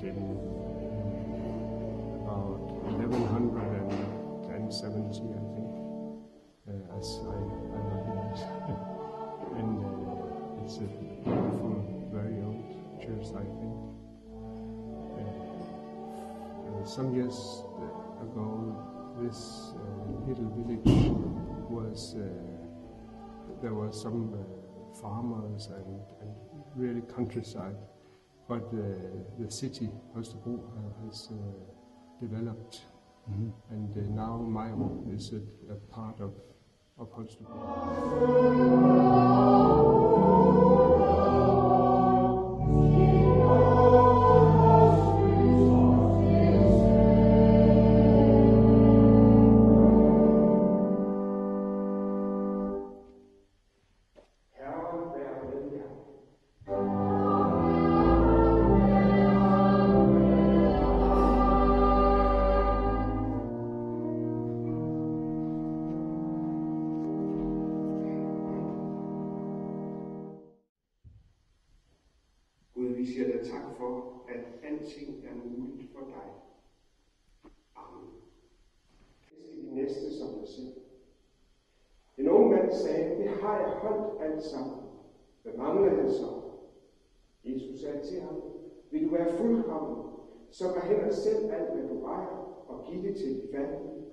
in about 1170, I think, as I recognize. And it's a beautiful, very old church, I think. Some years ago, this little village was, there were some farmers and really countryside, but the city, Holstebro, has developed, and now Majrup is a part of Holstebro. Gud, vi siger dig tak for, at alting er muligt for dig. Amen. Elsk de næste som dig selv. En ung mand sagde, det har jeg holdt alt sammen. Hvad mangler jeg så? Jesus sagde til ham, vil du være fuldkommen, så gå hen og sælg alt, hvad du ejer, og giv det til de fattige,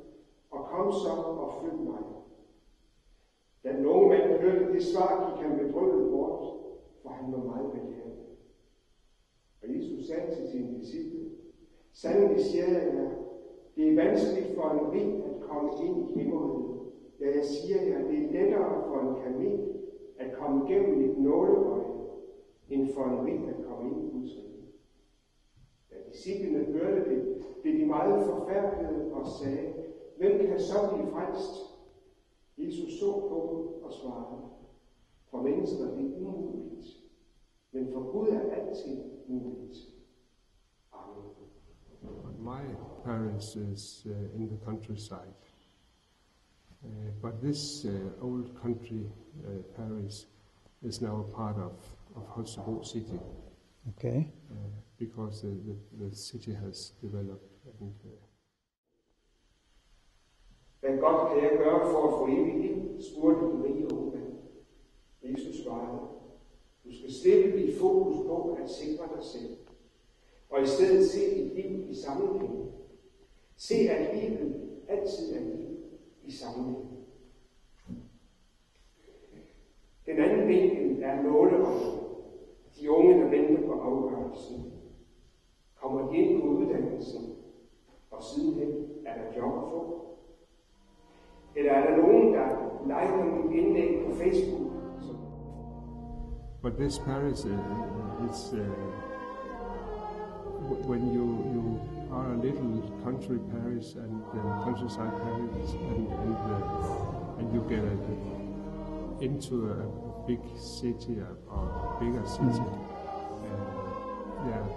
og kom så og følg mig. Da den unge mand hørte det svar, gik han bedrøvet bort, for han var meget begærlig. Og Jesus sagde til sine disciple, sandelig siger jeg jer, det er vanskeligt for en rig at komme ind i himmeriget. Ja, jeg siger jer, det er lettere for en kamel at komme gennem et nåleøje, end for en rig at komme ind i Guds rige. Da disciplene hørte det, blev de meget forfærdede og sagde, hvem kan så blive frelst? Jesus så på dem og svarede, for mennesker det er umuligt, men for Gud er alting muligt. Amen. My parish is in the countryside, but this old country parish is now a part of Holstebro city. Okay. Because the city has developed. And, hvad godt kan jeg gøre for at få evigt liv, spurgte den rige unge mand. Jesus svarede, du skal slippe dit fokus på at sikre dig selv, og i stedet se dit liv i sammenhæng. Se, at livet altid er liv i sammenhæng. Den anden vinkel er nåleøjet. De unge, der venter på afgørelsen. Kommer de ind på uddannelsen, og sidenhen er der job at få? Eller er der nogen, der liker mit indlæg på Facebook? But this parish is when you are a little country parish and countryside parish, and you get into a big city or a bigger city.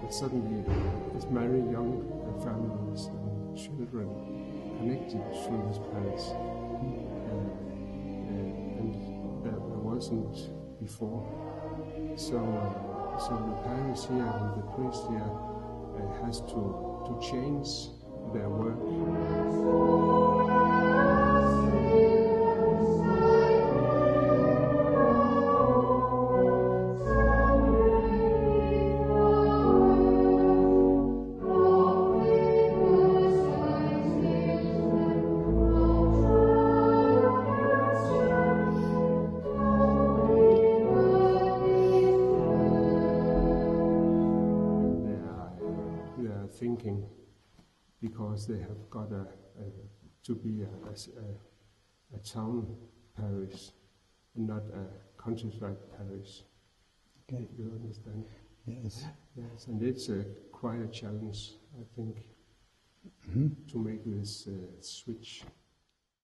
Suddenly it's very young families and children connected to this parish, and there wasn't before. So the parish here and the priest here has to change their work. Thinking, because they have got to be a town parish, not a countryside parish. Okay. You understand? Yes. Yes, and it's quite a challenge, I think, to make this switch.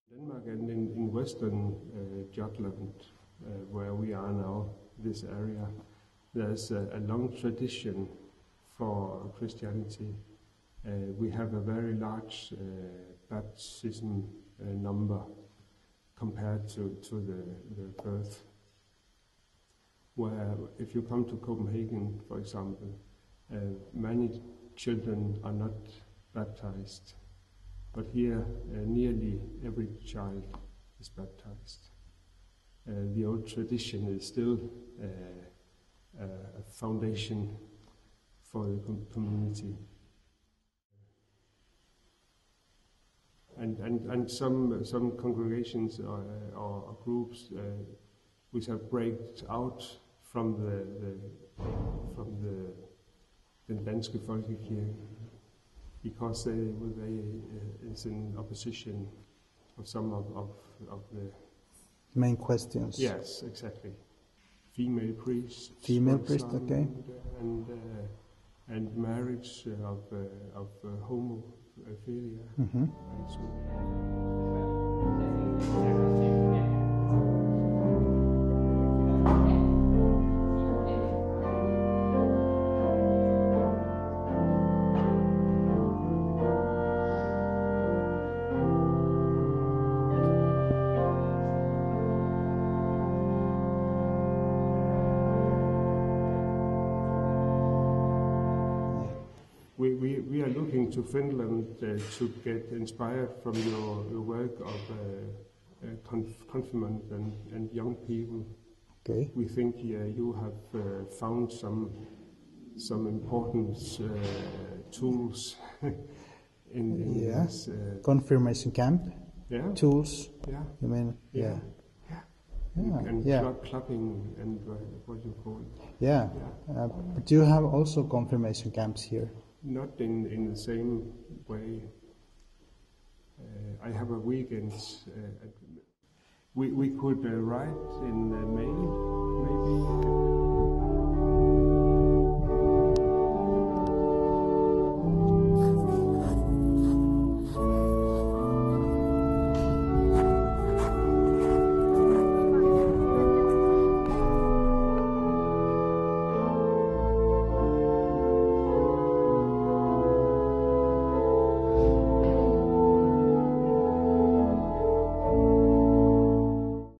Denmark and in Western Jutland, where we are now, this area, there's a long tradition for Christianity. We have a very large baptism number compared to the birth. Where if you come to Copenhagen, for example, many children are not baptized, but here nearly every child is baptized. The old tradition is still a foundation for the community. And some congregations or groups which have breaked out from the Danske Folkekirke because they is in opposition of some of the main questions. Yes, exactly. Female priests. Female for priest, example, okay. And marriage of homophilia. Mm-hmm. And so we are looking to Finland to get inspired from your work of confirmand and young people. Okay. We think you have found some important tools in Yeah. this. Confirmation camp Yeah. tools. Yeah. You mean? Yeah. Yeah. And Yeah. clubbing and what you call it. Yeah. But you have also confirmation camps here. Not in the same way. I have a weekend. We could write in the mail